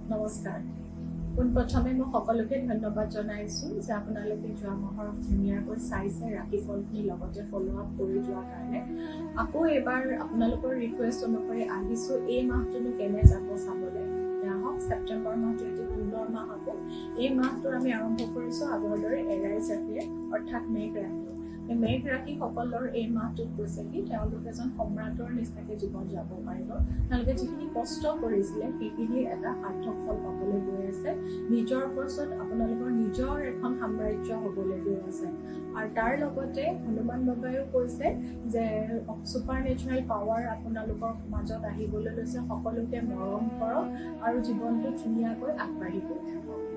নমস্কাৰ পোনপ্ৰথমে মই সকলোকে ধন্যবাদ জনাইছো যে আপোনালোকে যোৱা মাহৰ ধুনীয়াকৈ চাইছে ৰাশিফলখিনি লগতে ফ'ল' আপ কৰি যোৱাৰ কাৰণে আকৌ এবাৰ আপোনালোকৰ ৰিকুৱেষ্ট অনুসৰি আহিছো এই মাহটোনো কেনে যাব চাবলৈ আহক ছেপ্টেম্বৰ মাহটো এটি সুন্দৰ মাহ হ'ব এই মাহটো আমি আৰম্ভ কৰিছো আগৰ দৰে এৰাইজ ৰাশিৰে অৰ্থাৎ মেঘ ৰাশি মেঘ ৰাশিসকলৰ এই মাহটোত কৈছে কি তেওঁলোক এজন সম্ৰাটৰ নিচিনাকৈ জীৱন যাব পাৰিব তেওঁলোকে যিখিনি কষ্ট কৰিছিলে সেইখিনিৰ এটা সাৰ্থক ফল পাবলৈ গৈ আছে নিজৰ ওপৰত আপোনালোকৰ নিজৰ এখন সাম্ৰাজ্য হ'বলৈ গৈ আছে আৰু তাৰ লগতে হনুমান বাবাইও কৈছে যে ছুপাৰ নেচাৰেল পাৱাৰ আপোনালোকৰ মাজত আহিবলৈ লৈছে সকলোকে মৰম কৰক আৰু জীৱনটো ধুনীয়াকৈ আগবাঢ়ি গৈ থাকক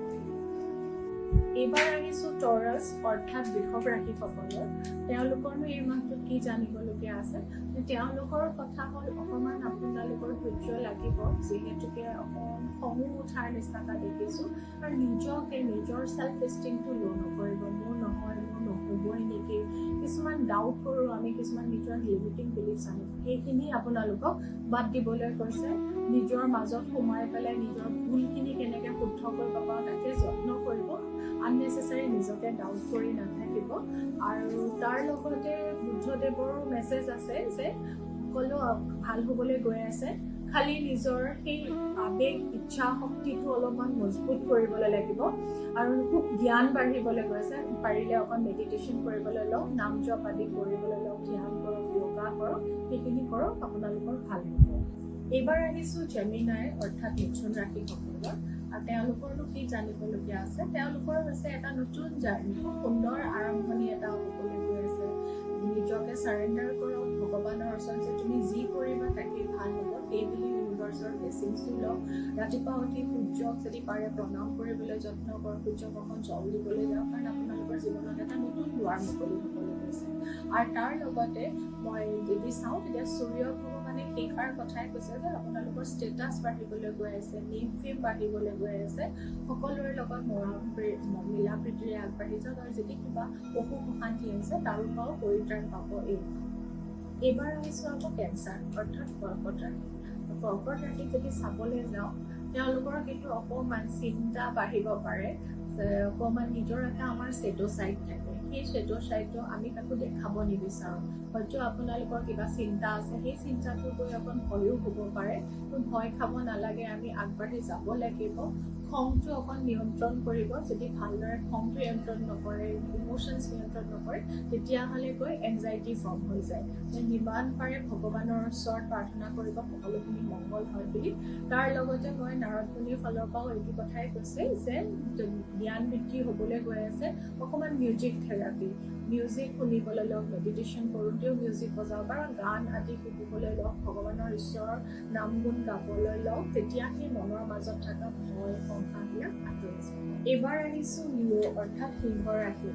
এইবাৰ আহিছো টৰাছ অৰ্থাৎ বৃষভ ৰাশিসকলৰ তেওঁলোকৰনো এই মাহটোত কি জানিবলগীয়া আছে তেওঁলোকৰ কথা হ'ল অকণমান আপোনালোকৰ ধৈৰ্য লাগিব যিহেতুকে অকণ খঙো উঠাৰ নিচিনা দেখিছোঁ আৰু নিজকে নিজৰ ছেল্ফ এষ্টিমটো ল' নকৰিব মোৰ নহয় মোৰ নহ'বই নেকি কিছুমান ডাউট কৰোঁ আমি কিছুমান নিজৰ লিমিটিং বিলিফছ আনো সেইখিনি আপোনালোকক বাদ দিবলৈ কৈছে নিজৰ মাজত সোমাই পেলাই নিজৰ ভুলখিনি কেনেকৈ শুদ্ধ কৰিব পাৰোঁ তাকে যত্ন কৰিব আননেচেচাৰী নিজকে ডাউট কৰি নাথাকিব আৰু তাৰ লগতে বুদ্ধদেৱৰো মেছেজ আছে যে সকলো ভাল হ'বলৈ গৈ আছে খালি নিজৰ সেই আবেগ ইচ্ছা শক্তিটো অলপমান মজবুত কৰিবলৈ লাগিব আৰু খুব জ্ঞান বাঢ়িবলৈ গৈ আছে পাৰিলে অকণ মেডিটেশ্যন কৰিবলৈ লওক নাম জপ আদি কৰিবলৈ লওক ধ্যান কৰক য়োগা কৰক সেইখিনি কৰক আপোনালোকৰ ভাল হ'ব এইবাৰ আহিছোঁ জেমিনাই অৰ্থাৎ মিথুন ৰাশিসকলৰ আৰু তেওঁলোকৰনো কি জানিবলগীয়া আছে তেওঁলোকৰ হৈছে এটা নতুন জাৰ্ণি খুব সুন্দৰ আৰম্ভণি এটা হ'বলৈ গৈ আছে নিজকে চাৰেণ্ডাৰ কৰক ভগৱানৰ ওচৰত যে তুমি যি কৰিবা তাকেই ভাল হ'ব এই বুলি ইউনিভাৰ্চৰ ব্লেছিংছটো লওক ৰাতিপুৱা উঠি সূৰ্যক যদি পাৰে প্ৰণাম কৰিবলৈ যত্ন কৰক সূৰ্যক অকণ জল দিবলৈ যাওক কাৰণ আপোনালোকৰ জীৱনত এটা নতুন দুৱাৰ মুকলি হ'বলৈ গৈছে আৰু তাৰ লগতে মই যদি চাওঁ তেতিয়া সূৰ্য ভগৱানে সেইষাৰ কথাই কৈছে যে আপোনালোকৰ ষ্টেটাছ বাঢ়িবলৈ গৈ আছে নেম ফেম বাঢ়িবলৈ গৈ আছে সকলোৰে লগত মৰম মিলা প্ৰীতিৰে আগবাঢ়ি যাওক আৰু যদি কিবা অসুখ অশান্তি আহিছে তাৰো পৰাও পৰিত্ৰাণ পাব এইবাৰ আহিছোঁ আকৌ কেঞ্চাৰ অৰ্থাৎ কৰ্কট ৰাশি কৰ্কট ৰাশি যদি চাবলৈ যাওঁ তেওঁলোকৰ কিন্তু অকণমান চিন্তা বাঢ়িব পাৰে অকণমান নিজৰ এটা আমাৰ ছেডো ছাইড থাকে সেই ছেডো ছাইডটো আমি কাকো দেখাব নিবিচাৰোঁ হয়তো আপোনালোকৰ কিবা চিন্তা আছে সেই চিন্তাটো গৈ অকণ ভয়ো হ'ব পাৰে ভয় খাব নালাগে আমি আগবাঢ়ি যাব লাগিব খংটো অকণ নিয়ন্ত্ৰণ কৰিব যদি ভালদৰে খংটো নিয়ন্ত্ৰণ নকৰে ইম'শ্যনছ নিয়ন্ত্ৰণ নকৰে তেতিয়াহ'লে গৈ এনজাইটি ফৰ্ম হৈ যায় যিমান পাৰে ভগৱানৰ ওচৰত প্ৰাৰ্থনা কৰিব সকলোখিনি মংগল হয় বুলি তাৰ লগতে মই নাৰদ মুনিৰ ফালৰ পৰাও এইটো কথাই কৈছে যে জ্ঞান বৃদ্ধি হ'বলৈ গৈ আছে অকণমান মিউজিক থেৰাপি মিউজিক শুনিবলৈ লওক মেডিটেশ্যন কৰোঁতেও মিউজিক বজাওক বা গান আদি শুনিবলৈ লওক ভগৱানৰ ঈশ্বৰৰ নাম গুণ গাবলৈ লওক তেতিয়া সেই মনৰ মাজত থকা ভয় সংসাৰবিলাক আঁতৰি যায় এইবাৰ আহিছোঁ লিঅ' অৰ্থাৎ সিংহ ৰাশি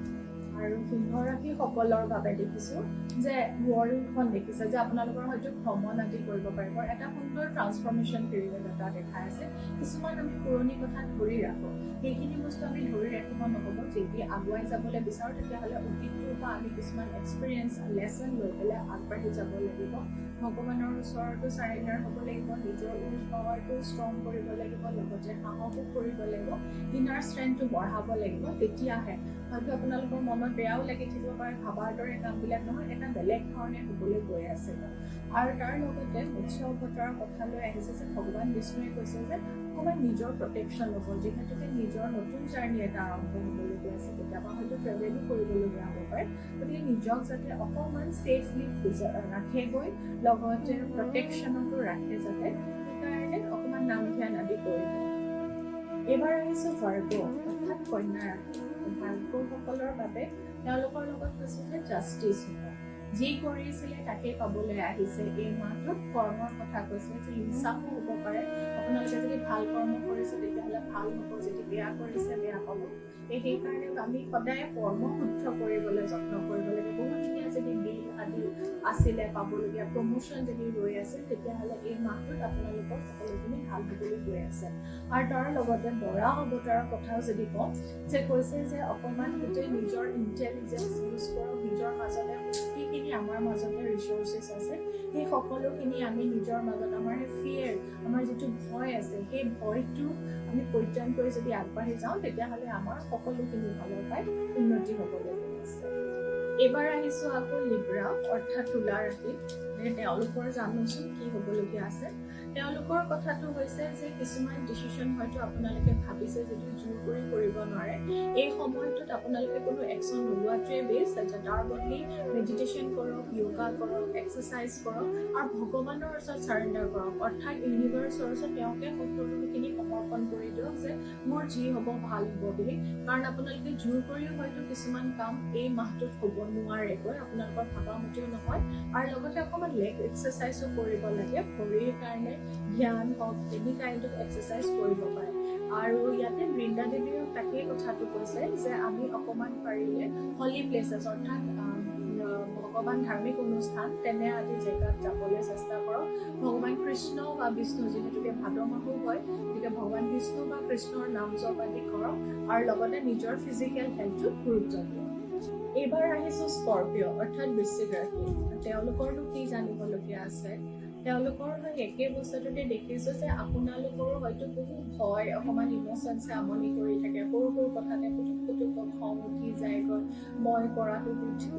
আৰু সিংহ ৰাশিসকলৰ বাবে দেখিছোঁ যে ৱৰ্ল্ডখন দেখিছে যে আপোনালোকৰ হয়তো ভ্ৰমণ আদি কৰিব পাৰিব এটা সুন্দৰ ট্ৰান্সফৰ্মেশ্যন পিৰিয়ড এটা দেখাই আছে কিছুমান আমি পুৰণি কথা ধৰি ৰাখোঁ সেইখিনি বস্তু আমি ধৰি ৰাখিব নহ'ব যদি আগুৱাই যাবলৈ বিচাৰোঁ তেতিয়াহ'লে অতীতটোৰ পৰা আমি কিছুমান এক্সপিৰিয়েঞ্চ লেচন লৈ পেলাই আগবাঢ়ি যাব লাগিব ভগৱানৰ ওচৰতো চাৰেণ্ডাৰ হ'ব লাগিব নিজৰ উইল পাৱাৰটো ষ্ট্ৰং কৰিব লাগিব লগতে সাহসো কৰিব লাগিব ইনাৰ ষ্ট্ৰেংথটো বঢ়াব লাগিব তেতিয়াহে হয়তো আপোনালোকৰ মনত বেয়াও লাগি থাকিব পাৰে ভাবাৰ দৰে কামবিলাক নহয় এটা বেলেগ ধৰণে হ'বলৈ গৈ আছে আৰু তাৰ লগতে মৎস্য অৱতাৰৰ কথা লৈ আহিছে যে ভগৱান বিষ্ণুৱে কৈছে যে অকণমান নিজৰ প্ৰটেকশ্যন ল'ব যিহেতুকে নিজৰ নতুন জাৰ্ণি এটা আৰম্ভ হ'বলৈ গৈ আছে কেতিয়াবা হয়তো ট্ৰেভেলো কৰিবলগীয়া হ'ব পাৰে গতিকে নিজক যাতে অকণমান ছেফলি ৰাখেগৈ লগতে প্ৰটেকশ্যনতো ৰাখে যাতে সেইকাৰণে অকণমান নাম ধ্যান আদি কৰিব এইবাৰ আহিছোঁ ভাৰ্গ অৰ্থাৎ কন্যা ৰাশি ভাগ্যসকলৰ বাবে তেওঁলোকৰ লগত কৈছে যে জাষ্টিছ হ'ব যি কৰিছিলে তাকে পাবলৈ আহিছে এই মাহটোত কৰ্মৰ কথা কৈছে যে হিংসাও হ'ব পাৰে আপোনালোকে যদি ভাল কৰ্ম কৰিছে তেতিয়াহ'লে ভাল হ'ব যদি বেয়া কৰিছে বেয়া পাব সেইকাৰণে আমি সদায় কৰ্ম শুদ্ধ কৰিবলৈ যত্ন কৰিব লাগে বহুতখিনিয়ে যদি বিল আদি আছিলে পাবলগীয়া প্ৰমোশ্যন যদি ৰৈ আছে তেতিয়াহ'লে এই মাহটোত আপোনালোকৰ সকলোখিনি ভাল হ'বলৈ গৈ আছে আৰু তাৰ লগতে বৰা অৱতাৰৰ কথাও যদি কওঁ যে কৈছে যে অকণমান গোটেই নিজৰ ইণ্টেলিজেঞ্চ ইউজ কৰক নিজৰ মাজতে যিখিনি আমাৰ মাজতে ৰিচোৰ্চেছ আছে সেই সকলোখিনি আমি নিজৰ মাজত আমাৰ সেই ফিয়েৰ, আমাৰ যিটো ভয় আছে, সেই ভয়টো আমি পৰিত্ৰাণ কৰি যদি আগবাঢ়ি যাওঁ তেতিয়াহ'লে আমাৰ সকলোখিনি ফালৰ পৰাই উন্নতি হ'বলৈ গৈ আছে। এইবাৰ আহিছোঁ আকৌ লিব্ৰা অৰ্থাৎ তুলা ৰাশি। তেওঁলোকৰ জানোচোন কি হ'বলগীয়া আছে। তেওঁলোকৰ কথাটো হৈছে যে কিছুমান ডিচিশ্যন হয়তো আপোনালোকে ভাবিছে যদিও জোৰ কৰি কৰিব নোৱাৰে। এই সময়টোত আপোনালোকে কোনো একশ্যন নোলোৱাটোৱে বেষ্ট। তাৰ বদলি মেডিটেশ্যন কৰক, য়োগা কৰক, এক্সাৰচাইজ কৰক আৰু ভগৱানৰ ওচৰত চাৰেণ্ডাৰ কৰক, অৰ্থাৎ ইউনিভাৰ্চৰ ওচৰত তেওঁকে সকলোখিনি সমৰ্পণ কৰি দিয়ক যে মোৰ যি হ'ব ভাল হ'ব বুলি। কাৰণ আপোনালোকে জোৰ কৰিও হয়তো কিছুমান কাম এই মাহটোত হ'ব নোৱাৰেগৈ, আপোনালোকৰ ভাবামতেও নহয়। আৰু লগতে অকণমান লেগ এক্সাৰচাইজো কৰিব লাগে, ভৰিৰ কাৰণে ধ্যান হওক, এনি কাইণ্ড অফ এক্সাৰচাইজ কৰিব পাৰে। আৰু ইয়াতে বৃন্দা দেৱীয়ে তাকেই কথাটো কৈছে যে আমি অকণমান পাৰিলে হলি প্লেচেছ অৰ্থাৎ ভগৱান ধাৰ্মিক অনুষ্ঠান তেনে আদি জেগাত যাবলৈ চেষ্টা কৰক। ভগৱান কৃষ্ণ বা বিষ্ণু, যিহেতুকে ভাদ মাহো হয়, গতিকে ভগৱান বিষ্ণু বা কৃষ্ণৰ নাম জপ আদি কৰক আৰু লগতে নিজৰ ফিজিকেল হেল্থটোত গুৰুত্ব দিয়ক। এইবাৰ আহিছোঁ স্কৰ্পিঅ অৰ্থাৎ বৃশ্চিক ৰাশি। তেওঁলোকৰনো কি জানিবলগীয়া আছে। তেওঁলোকৰ একেই বস্তুটোতে দেখিছোঁ যে আপোনালোকৰো হয়তো বহু ভয়, অকণমান ইম'চনছে আমনি কৰি থাকে। সৰু সৰু কথাতে পুতুক খং উঠি যায়গৈ, মই কৰাটো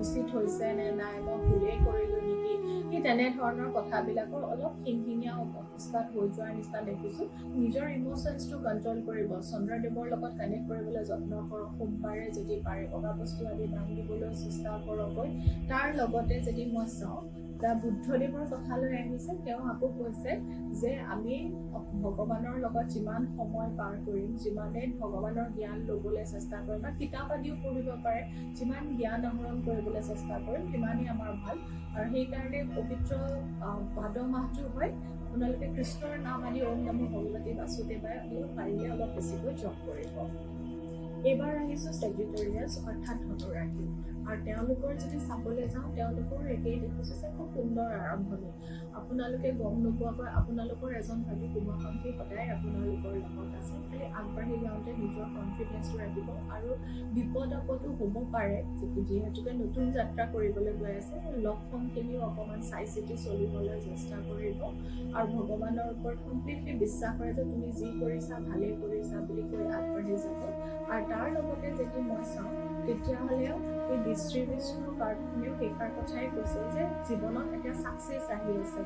উচিত হৈছে নে নাই, মই ভুলেই কৰিলোঁ নেকি, সেই তেনেধৰণৰ কথাবিলাকৰ অলপ খিংখিঙীয়া অৱস্থাত হৈ যোৱাৰ নিচিনা দেখিছোঁ। নিজৰ ইম'চনছটো কণ্ট্ৰল কৰিব, চন্দ্ৰদেৱৰ লগত কানেক্ট কৰিবলৈ যত্ন কৰক। সোমবাৰে যদি পাৰে বগা বস্তু আদি দান দিবলৈ চেষ্টা কৰকগৈ। তাৰ লগতে যদি মই চাওঁ বুদ্ধদেৱৰ কথালৈ আহিছে, তেওঁ আকৌ কৈছে যে আমি ভগৱানৰ লগত যিমান সময় পাৰ কৰিম, যিমানে ভগৱানৰ জ্ঞান ল'বলৈ চেষ্টা কৰিম বা কিতাপ আদিও পঢ়িব পাৰে, যিমান জ্ঞান আহৰণ কৰিবলৈ চেষ্টা কৰিম সিমানেই আমাৰ ভাল। আৰু সেইকাৰণে পবিত্ৰ ভাদ মাহটো হয়, আপোনালোকে কৃষ্ণৰ নাম আদি ওম নমো ভগৱতী বাসুদেৱাই অলপ পাৰিলে অলপ বেছিকৈ জপ কৰিব। এইবাৰ আহিছোঁ ছেজিটেৰিয়াছ অৰ্থাৎ ধনু ৰাশি। আৰু তেওঁলোকৰ যদি চাবলৈ যাওঁ, তেওঁলোকৰ একেই দেখিছোঁ যে খুব সুন্দৰ আৰম্ভণি। আপোনালোকে গম নোপোৱাকৈ আপোনালোকৰ এজন হয়তো শুভাকাংক্ষী সদায় আপোনালোকৰ লগত আছে। খালি আগবাঢ়ি যাওঁতে নিজৰ কনফিডেন্সটো ৰাখিব আৰু বিপদ আপদো হ'ব পাৰে, যিহেতুকে নতুন যাত্ৰা কৰিবলৈ গৈ আছে। লগ সংখিনিও অকণমান চাই চিতি চলিবলৈ চেষ্টা কৰিব আৰু ভগৱানৰ ওপৰত কমপ্লিটলি বিশ্বাস কৰে যে তুমি যি কৰিছা ভালেই কৰিছা বুলি কৈ আগবাঢ়ি যাব। আৰু তাৰ লগতে যদি মই চাওঁ তেতিয়াহ'লেও এই ডিষ্ট্ৰিবিউচনৰ কাৰ্ডখনেও সেইষাৰ কথাই কৈছে যে জীৱনত এতিয়া ছাকচেছ আহি আছে।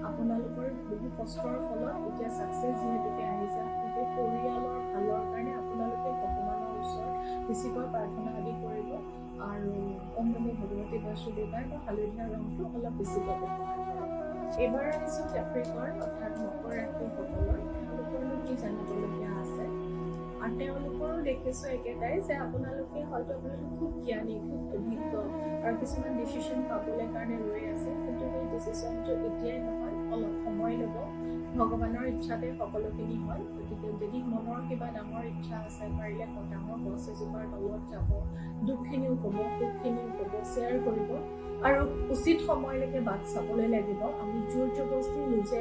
আপোনালোকৰ বহু কষ্টৰ ফলত এতিয়া ছাকচেছ যিহেতুকে আহিছে, সেই পৰিয়ালৰ ভালৰ কাৰণে আপোনালোকে ভগৱানৰ ওচৰত বেছিকৈ প্ৰাৰ্থনা আদি কৰিব আৰু ওম নমো ভগৱতী বাসুদেৱাই বা হালধীয়া ৰংটো অলপ বেছিকৈ ব্যৱহাৰ কৰক। এইবাৰ আহিছোঁ কেপ্ৰিকৰ্ণ অৰ্থাৎ মকৰ ৰাশিসকলৰ। তেওঁলোকৰনো কি জানিবলগীয়া আছে। আৰু তেওঁলোকৰো দেখিছোঁ একেটাই যে আপোনালোকে হয়তো খুব জ্ঞানী, খুব অভিজ্ঞ আৰু কিছুমান ডিচিশ্যন পাবলৈ কাৰণে ৰৈ আছে, কিন্তু সেই ডিচিশ্যনটো এতিয়াই নহয়, অলপ সময় ল'ব। ভগৱানৰ ইচ্ছাতে সকলোখিনি হয়। গতিকে যদি মনৰ কিবা ডাঙৰ ইচ্ছা আছে, পাৰিলে ডাঙৰ গছ এজোপাৰ তলত যাব, দুখখিনিও ক'ব, সুখখিনিও ক'ব, শ্বেয়াৰ কৰিব আৰু উচিত সময়লৈকে বাট চাবলৈ লাগিব। আমি জোৰ জবস্তি নিজে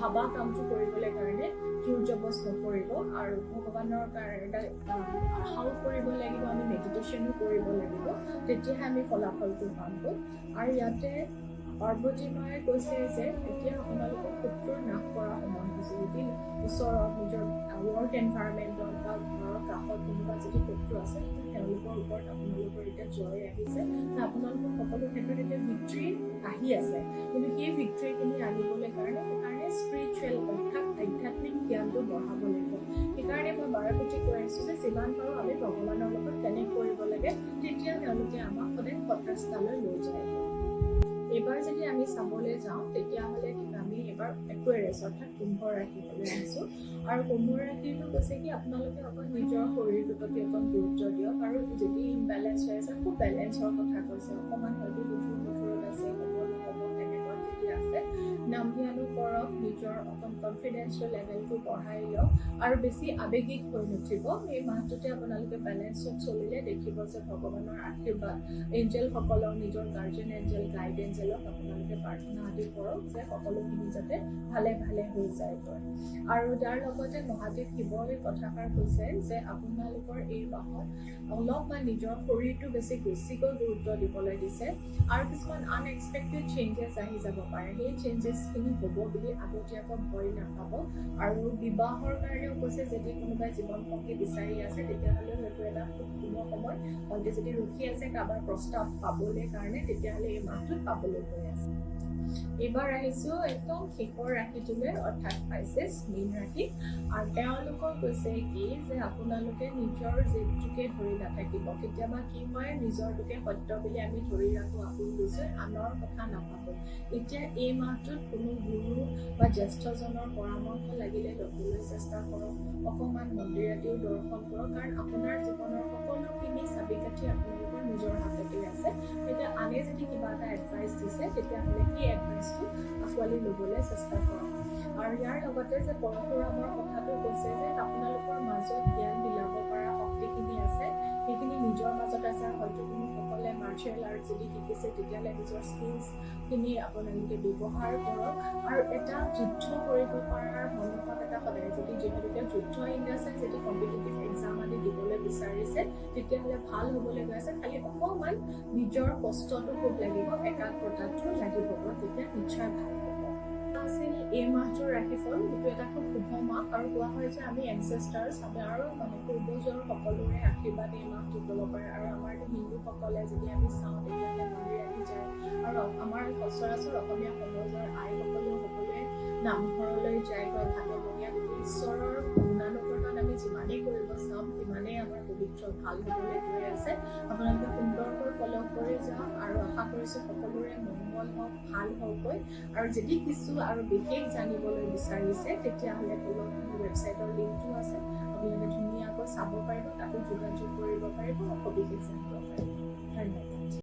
ভাবা কামটো কৰিবলৈ কাৰণে জোৰ জবস্ত নকৰিব আৰু ভগৱানৰ কাৰণে আশাও কৰিব লাগিব, আমি মেডিটেশ্যনো কৰিব লাগিব, তেতিয়াহে আমি ফলাফলটো পামগৈ। আৰু ইয়াতে পাৰ্বতী মায়ে কৈছে যে এতিয়া আপোনালোকৰ শত্ৰুৰ নাশ কৰা সময় হৈছে। যদি ওচৰত নিজৰ ৱৰ্ক এনভাইৰনমেণ্টত বা ঘৰৰ কাষত কোনোবা যদি শত্ৰু আছে, তেওঁলোকৰ ওপৰত আপোনালোকৰ এতিয়া জয় আহিছে, আপোনালোকৰ সকলো ক্ষেত্ৰত এতিয়া ভিক্টৰী আহি আছে। কিন্তু সেই ভিক্টৰীখিনি আনিবলৈ সেইকাৰণে স্পিৰিচুৱেল অৰ্থাৎ আধ্যাত্মিক জ্ঞানটো বঢ়াব লাগিব। সেইকাৰণে মই বাৰে কৈ আহিছোঁ যে যিমান পাৰোঁ আমি ভগৱানৰ লগত কানেক্ট কৰিব লাগে, তেতিয়া তেওঁলোকে আমাক সদায় সৎ ৰাস্তালৈ লৈ যায়। এইবাৰ যদি আমি চাবলৈ যাওঁ তেতিয়াহ'লে আমি এইবাৰ একুৱেৰিয়াছ অৰ্থাৎ কুম্ভ ৰাশিলৈ আহিছোঁ। আৰু কুম্ভ ৰাশিটো কৈছে কি আপোনালোকে অকণ নিজৰ শৰীৰটোৰ প্ৰতি অকণ গুৰুত্ব দিয়ক আৰু যদি ইমবেলেঞ্চ হৈ আছে খুব বেলেঞ্চৰ কথা কৈছে। অকণমান হয়তো মধুৰত আছে, হ'ব তেনেকুৱা যদি আছে নামভিয়ানো কৰক, নিজৰ অকণ কনফিডেন্সৰ লেভেলটো বঢ়াই লওক আৰু বেছি আৱেগিক হৈ নুঠিব। এই মাহটোতে আপোনালোকে বেলেঞ্চত চলিলে দেখিব যে ভগৱানৰ আশীৰ্বাদ, এঞ্জেলসকলক, নিজৰ গাৰ্জেন এঞ্জেল, গাইড এঞ্জেলক আপোনালোকে প্ৰাৰ্থনা আদি কৰক যে সকলোখিনি যাতে ভালে ভালে হৈ যায়গৈ। আৰু তাৰ লগতে মহাদেৱ শিৱই কথাষাৰ কৈছে যে আপোনালোকৰ এই মাহত অলপমান নিজৰ শৰীৰটো বেছিকৈ গুৰুত্ব দিবলৈ দিছে আৰু কিছুমান আনএক্সপেক্টেড চেঞ্জেছ আহি যাব পাৰে। সেই চেঞ্জেছখিনি হ'ব বুলি আগতীয়াকৈ ভয় নাখাব। আৰু বিবাহৰ কাৰণেও কৈছে যদি কোনোবাই জীৱনসংগী বিচাৰি আছে তেতিয়াহ'লে হয়তো এটা খুব পূৰ্ণ সময়, হয়তো যদি ৰখি আছে কাৰোবাৰ প্ৰস্তাৱ পাবলৈ কাৰণে তেতিয়াহ'লে এই মাহটোত পাবলৈ গৈ আছে। এইবাৰ আহিছোঁ একদম শেষৰ ৰাশিটোলৈ, অৰ্থাৎ পাইছেছ, মীন ৰাশি। আৰু তেওঁলোকৰ কৈছে কি যে আপোনালোকে নিজৰ জেদটোকে ধৰি নাথাকিব। কেতিয়াবা কি হয়, নিজৰটোকে সত্য বুলি আমি ধৰি ৰাখোঁ, আপোন গৈছে, আনৰ কথা নাভাবোঁ। এতিয়া এই মাহটোত কোনো গুৰু বা জ্যেষ্ঠজনৰ পৰামৰ্শ লাগিলে ল'বলৈ চেষ্টা কৰক। অকণমান মন্দিৰ আদিও দৰ্শন কৰক, কাৰণ আপোনাৰ জীৱনৰ সকলোখিনি চাবিকাঠি আপোনালোকৰ নিজৰ হাততে আছে। তেতিয়া আনে যদি কিবা এটা এডভাইচ দিছে তেতিয়াহ'লে সেই এডভাইচটো আঁকোৱালি ল'বলৈ চেষ্টা কৰক। আৰু ইয়াৰ লগতে যে পৰশুৰামৰ কথাটো কৈছে যে আপোনালোকৰ মাজত জ্ঞান বিলাব পৰা শক্তিখিনি আছে, সেইখিনি নিজৰ মাজত আছে। আৰু হয়তো কোনোসকলে মাৰ্চিয়েল আৰ্ট যদি শিকিছে তেতিয়াহ'লে নিজৰ স্কিলছখিনি আপোনালোকে ব্যৱহাৰ কৰক। আৰু এটা যুদ্ধ কৰিব পৰাৰ মনোভাৱ এটা সদায়, যদি যিহেতুকে যুদ্ধ ইণ্ডাষ্ট্ৰীত যদি কম্পিটিটিভ এক্সাম আদি দিবলৈ বিচাৰিছে তেতিয়াহ'লে ভাল হ'বলৈ গৈ আছে। খালি অকণমান নিজৰ কষ্টটো খুব লাগিব, একাগ্ৰতাটো লাগিব, তেতিয়া নিশ্চয় ভাল হ'ব। আছিল এই মাহটোৰ ৰাশিফল, যিটো এটা খুব শুভ মাহ। আৰু কোৱা হয় যে আমি এনচেষ্টাৰ্ছ, আৰু মানে পূৰ্বজৰ সকলোৰে আশীৰ্বাদ এই মাহটোত ল'ব পাৰে। আৰু আমাৰতো হিন্দুসকলে যদি আমি চাওঁ তেতিয়াহ'লে মন্দিৰ আহি যায়। আৰু আমাৰ সচৰাচৰ অসমীয়া সমাজৰ আইসকলেও সকলোৱে নামঘৰলৈ যায় বা ভাদমহীয়া, গতিকে ঈশ্বৰৰ গুণানুকীৰ্তন আমি যিমানেই কৰিব চাওঁ সিমানেই আমাৰ পবিত্ৰ ভাল হ'বলৈ গৈ আছে। আপোনালোকে সুন্দৰকৈ ফ'ল' কৰি যাওক আৰু আশা কৰিছোঁ সকলোৰে মংগল হওক, ভাল হওকগৈ। আৰু যদি কিছু আৰু বিশেষ জানিবলৈ বিচাৰিছে তেতিয়াহ'লে তলত মোৰ ৱেবছাইটৰ লিংকটো আছে, আপোনালোকে ধুনীয়াকৈ চাব পাৰিব, তাতো যোগাযোগ কৰিব পাৰিব, সবিশেষ জানিব পাৰিব। ধন্যবাদ।